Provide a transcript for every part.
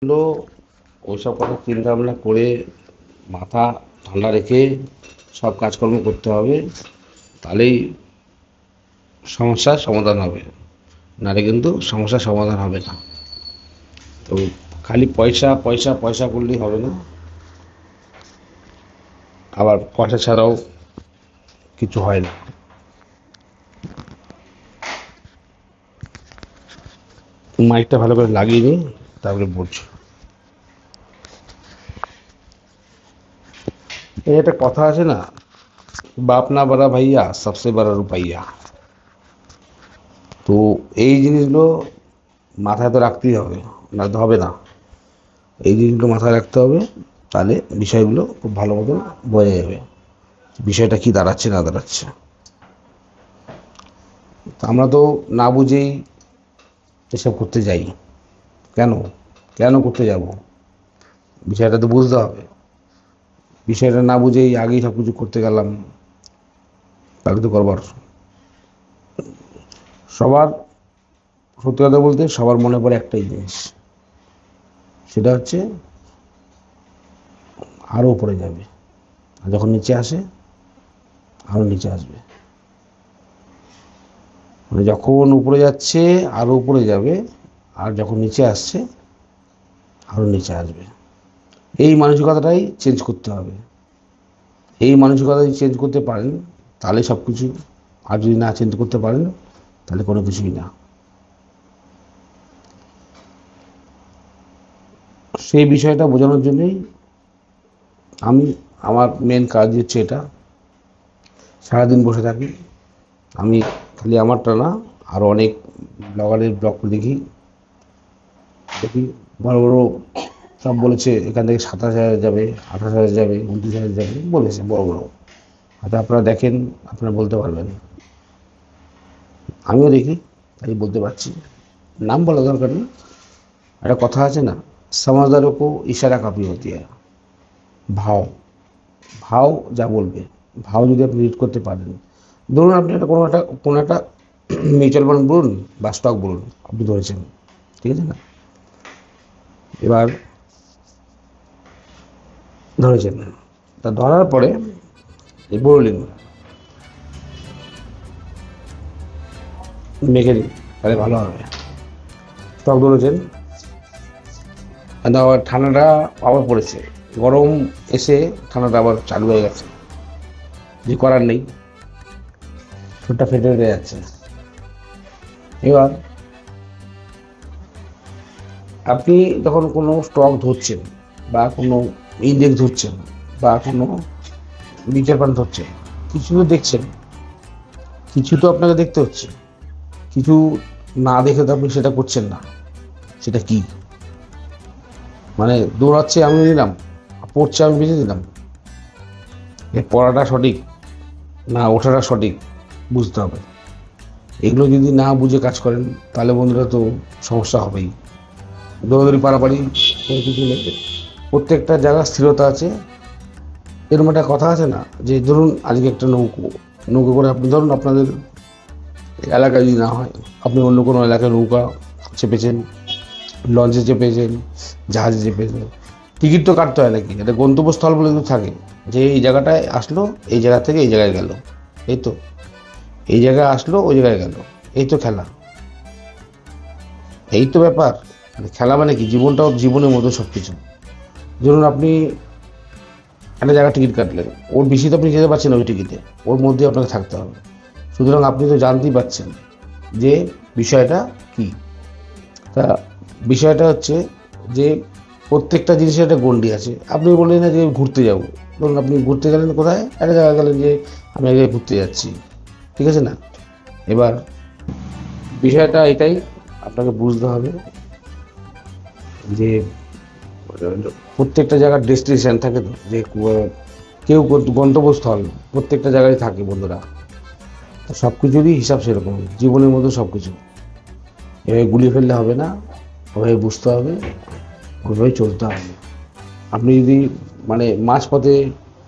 হলো ওইসব কথা চিন্তা ভাবনা করে মাথা ঠান্ডা রেখে সব কাজকর্ম করতে হবে, তাহলেই সমস্যার সমাধান হবে, নাহলে কিন্তু সমস্যার সমাধান হবে না। তো খালি পয়সা পয়সা পয়সা করলেই হবে না, আবার পয়সা ছাড়াও কিছু হয় না। মাইকটা ভালো করে লাগিয়ে নিই, তারপরে বলছি। এই একটা কথা আছে না, বাপ না বড়া ভাইয়া সবসে বড়া রুপাইয়া। তো এই জিনিসগুলো মাথায় তো রাখতেই হবে, না তো হবে না। এই জিনিসগুলো মাথায় রাখতে হবে, তাহলে বিষয়গুলো খুব ভালো মতন বোঝা যাবে, বিষয়টা কি দাঁড়াচ্ছে না দাঁড়াচ্ছে। তো আমরা তো না বুঝেই এসব করতে যাই। কেন কেন করতে যাব, বিষয়টা তো বুঝতে হবে। বিষয়টা না বুঝেই আগেই সব কিছু করতে গেলাম, তাহলে তো করবার সবার, সত্যি কথা বলতে সবার মনে পড়ে একটাই জিনিস, সেটা হচ্ছে আরও উপরে যাবে, আর যখন নিচে আসে আরও নিচে আসবে। মানে যখন উপরে যাচ্ছে আরও উপরে যাবে, আর যখন নিচে আসছে আরও নিচে আসবে। এই মানসিকতাটাই চেঞ্জ করতে হবে। এই মানসিকতা যদি চেঞ্জ করতে পারেন তাহলে সব কিছু, আর যদি না চেঞ্জ করতে পারেন তাহলে কোনো কিছুই না। সেই বিষয়টা বোঝানোর জন্যই আমি, আমার মেন কাজ হচ্ছে এটা। সারাদিন বসে থাকি আমি, খালি আমারটা না, আরও অনেক ব্লগারের ব্লগ দেখি দেখি বড় বড় সব বলেছে এখান থেকে 27,000 যাবে, 28,000 যাবে, 29,000 যাবে বলেছে বড় বড়। হয়তো আপনারা দেখেন, আপনারা বলতে পারবেন। আমিও দেখি, তাই বলতে পারছি। নাম বলা দরকার নেই। একটা কথা আছে না, সমাজদারও কো ইশারা কাফি হতি হ্যায়। ভাও, ভাও যা বলবে, ভাও যদি আপনি রিড করতে পারেন। ধরুন আপনি একটা কোনো একটা মিউচুয়াল ফান্ড বলুন বা স্টক বলুন, আপনি ধরেছেন, ঠিক আছে না? এবার ধরেছেন, তা ধরার পরে বললেন মেখে দিন, তাহলে ভালো হবে। স্টক ধরেছেন, আবার ঠান্ডাটা আবার পড়েছে, গরম এসে ঠান্ডাটা আবার চালু হয়ে গেছে, যে করার নেই, ঠোঁটটা ফেটে ফেটে যাচ্ছে। এবার আপনি যখন কোনো স্টক ধরছেন বা কোনো ইন্ডেক্স ধরছেন বা কোনো মিউচুয়াল ফান্ড ধরছেন, কিছু তো দেখছেন, কিছু তো আপনাকে দেখতে হচ্ছে। কিছু না দেখে তো আপনি সেটা করছেন না। সেটা কি? মানে দৌড়াচ্ছে আমি দিলাম, পড়ছে আমি বেঁচে দিলাম। এর পড়াটা সঠিক না ওঠাটা সঠিক বুঝতে হবে। এগুলো যদি না বুঝে কাজ করেন তাহলে বন্ধুরা তো সমস্যা হবেই। দৌড়াদৌড়ি পারাপারি কোনো কিছু নেই, প্রত্যেকটা জায়গার স্থিরতা আছে। এরকম একটা কথা আছে না, যে ধরুন আজকে একটা নৌকো, নৌকো করে আপনি ধরুন আপনাদের এলাকায় যদি না হয়, আপনি অন্য কোনো এলাকায় নৌকা চেপেছেন, লঞ্চে চেপেছেন, জাহাজে চেপেছেন, টিকিট তো কাটতে হয় নাকি? এটা গন্তব্যস্থল বলে তো থাকে, যে এই জায়গাটায় আসলো, এই জায়গা থেকে এই জায়গায় গেল, এই তো এই জায়গায় আসলো ওই জায়গায় গেল, এই তো খেলা, এই তো ব্যাপার। মানে খেলা মানে কি, জীবনটাও জীবনের মতো সব কিছু। ধরুন আপনি একটা জায়গায় টিকিট কাটলেন, ওর বেশি তো আপনি যেতে পারছেন ওই টিকিটে, ওর মধ্যে আপনাকে থাকতে হবে। সুতরাং আপনি তো জানতেই পারছেন যে বিষয়টা কি। তা বিষয়টা হচ্ছে যে প্রত্যেকটা জিনিসের একটা গণ্ডি আছে। আপনি বললেন না যে ঘুরতে যাব, ধরুন আপনি ঘুরতে গেলেন কোথায়, একটা জায়গায় গেলেন যে আমি আগে ঘুরতে যাচ্ছি, ঠিক আছে না? এবার বিষয়টা এটাই, আপনাকে বুঝতে হবে যে প্রত্যেকটা জায়গার ডেস্টিনেশন থাকে তো, যে কেউ গন্তব্যস্থল প্রত্যেকটা জায়গায় থাকে বন্ধুরা। তো সব কিছুরই হিসাব সেরকম, জীবনের মতো সব কিছু এভাবে গুলিয়ে ফেললে হবে না, ওভাবে বুঝতে হবে, ওইভাবেই চলতে হবে। আপনি যদি মানে মাঝপথে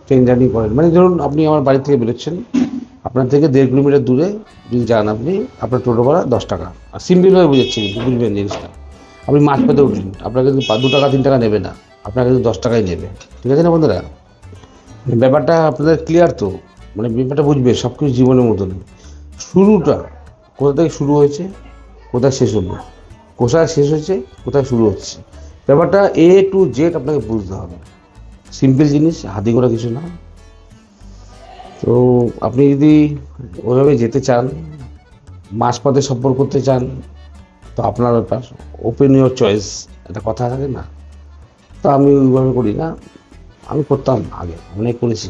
ট্রেন জার্নি করেন, মানে ধরুন আপনি আমার বাড়ি থেকে বেরোচ্ছেন, আপনার থেকে 1.5 কিলোমিটার দূরে যদি যান আপনি, আপনার টোটো ভাড়া 10 টাকা। আর সিম্পলভাবে বুঝাচ্ছি, কিন্তু বুঝবেন জিনিসটা। আপনি মাঝপথে উঠলেন, আপনার কিন্তু 2 টাকা 3 টাকা নেবে না, আপনার কিন্তু 10 টাকাই নেবে। ঠিক আছে না বন্ধুরা? ব্যাপারটা আপনাদের ক্লিয়ার তো? মানে ব্যাপারটা বুঝবে সব কিছু জীবনের মতন। শুরুটা কোথা থেকে শুরু হয়েছে, কোথায় শেষ হলো, কোথায় শেষ হয়েছে, কোথায় শুরু হচ্ছে, ব্যাপারটা A to Z আপনাকে বুঝতে হবে। সিম্পল জিনিস, হাতি ঘোড়া কিছু না। তো আপনি যদি ওইভাবে যেতে চান, মাঝপথে সফর করতে চান, তো আপনার ব্যাপার, ওপেন ইউর চয়েস, একটা কথা থাকে না? তো আমি ওইভাবে করি না, আমি করতাম আগে, অনেক করেছি।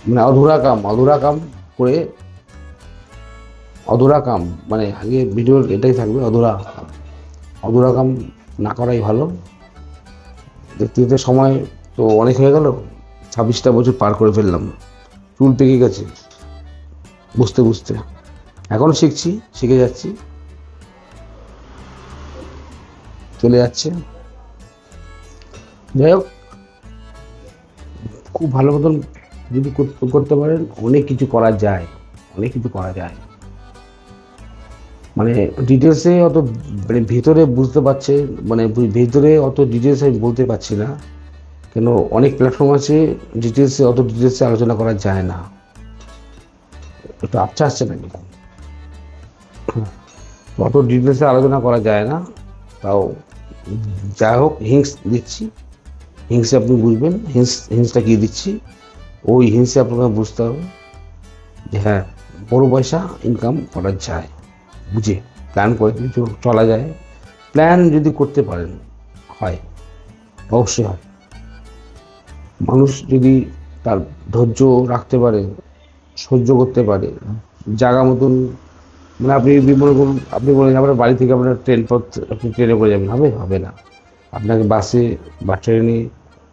মানে অধুরা কাম করে, অধুরা কাম মানে আগে ভিডিওর এটাই থাকবে, অধুরা কাম না করাই ভালো। দেখতে দেখতে সময় তো অনেক হয়ে গেল, 26টা বছর পার করে ফেললাম, চুল পেকে গেছে বুঝতে বুঝতে। এখনও শিখছি, শিখে যাচ্ছি, চলে যাচ্ছে। যাই হোক, খুব ভালো মতন যদি করতে পারেন, অনেক কিছু করা যায়, অনেক কিছু করা যায়। মানে ডিটেলসে অত, মানে ভেতরে বুঝতে পারছে, মানে ভেতরে অত ডিটেলস আমি বলতে পারছি না, কেন অনেক প্ল্যাটফর্ম আছে, অত ডিটেলসে আলোচনা করা যায় না। একটু আচ্ছা আসছে না কিন্তু, অত ডিটেলসে আলোচনা করা যায় না। তাও যাই হোক, হিংস দিচ্ছি, হিংসে আপনি বুঝবেন হিংসটা কী দিচ্ছি। ওই হিংসে আপনাকে বুঝতে হবে যে হ্যাঁ, বড় পয়সা ইনকাম করা যায়, বুঝে প্ল্যান করে কিছু চলা যায়। প্ল্যান যদি করতে পারেন, হয়, অবশ্যই হয়। মানুষ যদি তার ধৈর্য রাখতে পারে, সহ্য করতে পারে, জায়গা মতন, মানে আপনি মনে করুন, আপনি বলেন আপনার বাড়ি থেকে আপনার আপনি ট্রেনে করে যাবেন, হবে না। আপনাকে বাসে বা ট্রেনে,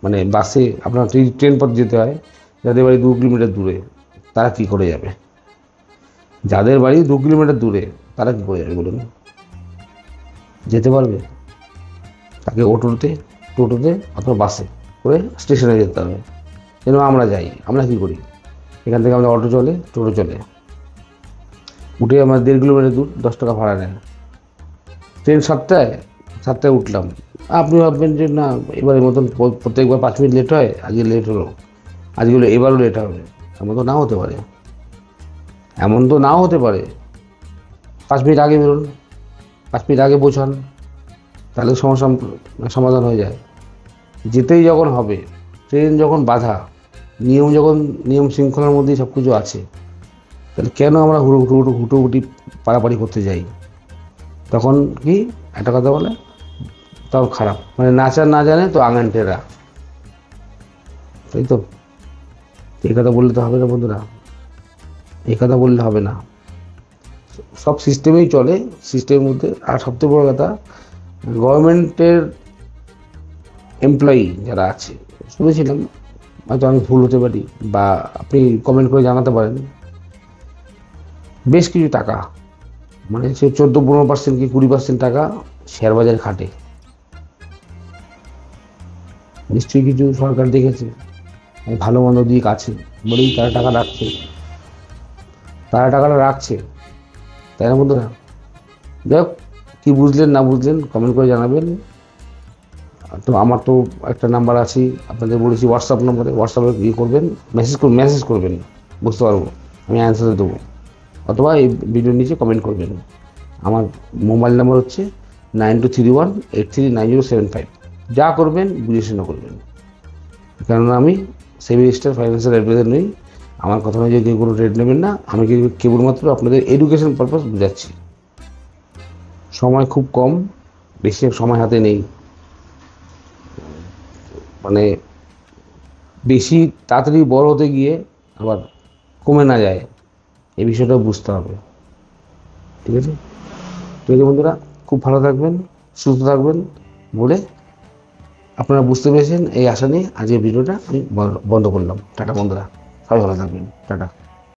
মানে বাসে আপনার ট্রেন পথ যেতে হয়। যাদের বাড়ি 2 কিলোমিটার দূরে, তারা কী করে যাবে? যাদের বাড়ি 2 কিলোমিটার দূরে, তারা কী করে যাবে বলুন? যেতে পারবে? তাকে টোটোতে অথবা বাসে করে স্টেশনে যেতে হবে। যেন আমরা যাই, আমরা কী করি, এখান থেকে আমাদের অটো চলে, টোটো চলে, উঠে আমার 1.5 কিলোমিটার দূর, 10 টাকা ভাড়া নেয়। ট্রেন 7টায় উঠলাম, আপনি ভাববেন যে না, এবারের মতন প্রত্যেকবার 5 মিনিট লেট হয়, আজকে লেট হলো, এবারও লেট হবে। এমন তো নাও হতে পারে, 5 মিনিট আগে বেরোন, 5 মিনিট আগে পৌঁছান, তাহলে সমস্যা সমাধান হয়ে যায়। যেতেই যখন হবে, ট্রেন যখন বাধা, নিয়ম শৃঙ্খলার মধ্যেই সব কিছু আছে, তাহলে কেন আমরা হুটোহুটি পারাপারি করতে যাই? তখন কি একটা কথা বলে, তাও খারাপ, মানে নাচার না জানে তো আঙান টেরা, তাই তো? এই কথা বললে তো হবে না বন্ধুরা, এই কথা বললে হবে না। সব সিস্টেমেই চলে, সিস্টেমের মধ্যে। আর সবথেকে বড় কথা, গভর্নমেন্টের এমপ্লয়ি যারা আছে, শুনেছিলাম, হয়তো আমি ভুল হতে পারি, বা আপনি কমেন্ট করে জানাতে পারেন, বেশ কিছু টাকা, মানে সে 14-15% কি 20% টাকা শেয়ার বাজারে খাটে। নিশ্চয়ই কিছু সরকার দেখেছে, ভালো মন্দ দিক আছে বলেই তারা টাকাটা রাখছে, তাই না বন্ধুরা? যাই হোক, কী বুঝলেন না বুঝলেন কমেন্ট করে জানাবেন। তো আমার তো একটা নাম্বার আছে, আপনাদের বলেছি, হোয়াটসঅ্যাপে ইয়ে করবেন, মেসেজ করবেন, বুঝতে পারবো, আমি অ্যান্সার দেবো, অথবা এই ভিডিওর নিচে কমেন্ট করবেন। আমার মোবাইল নাম্বার হচ্ছে 9231839075। যা করবেন বুঝে শুনে করবেন, কেননা আমি সেভি স্টার ফাইন্যান্সিয়াল অ্যাডভাইজার নই। আমার কথা অনুযায়ী কেউ কোনো রেট নেবেন না, আমি কেবলমাত্র আপনাদের এডুকেশন পারপাস বোঝাচ্ছি। সময় খুব কম, বেশি সময় হাতে নেই, মানে বেশি তাড়াতাড়ি বড় হতে গিয়ে আবার কমে না যায়, এই বিষয়টা বুঝতে হবে। ঠিক আছে বন্ধুরা, খুব ভালো থাকবেন, সুস্থ থাকবেন বলে আপনারা বুঝতে পেরেছেন, এই আশা নিয়ে আজকের ভিডিওটা আমি বন্ধ করলাম। টাটা বন্ধুরা, সবাই ভালো থাকবেন, টাটা।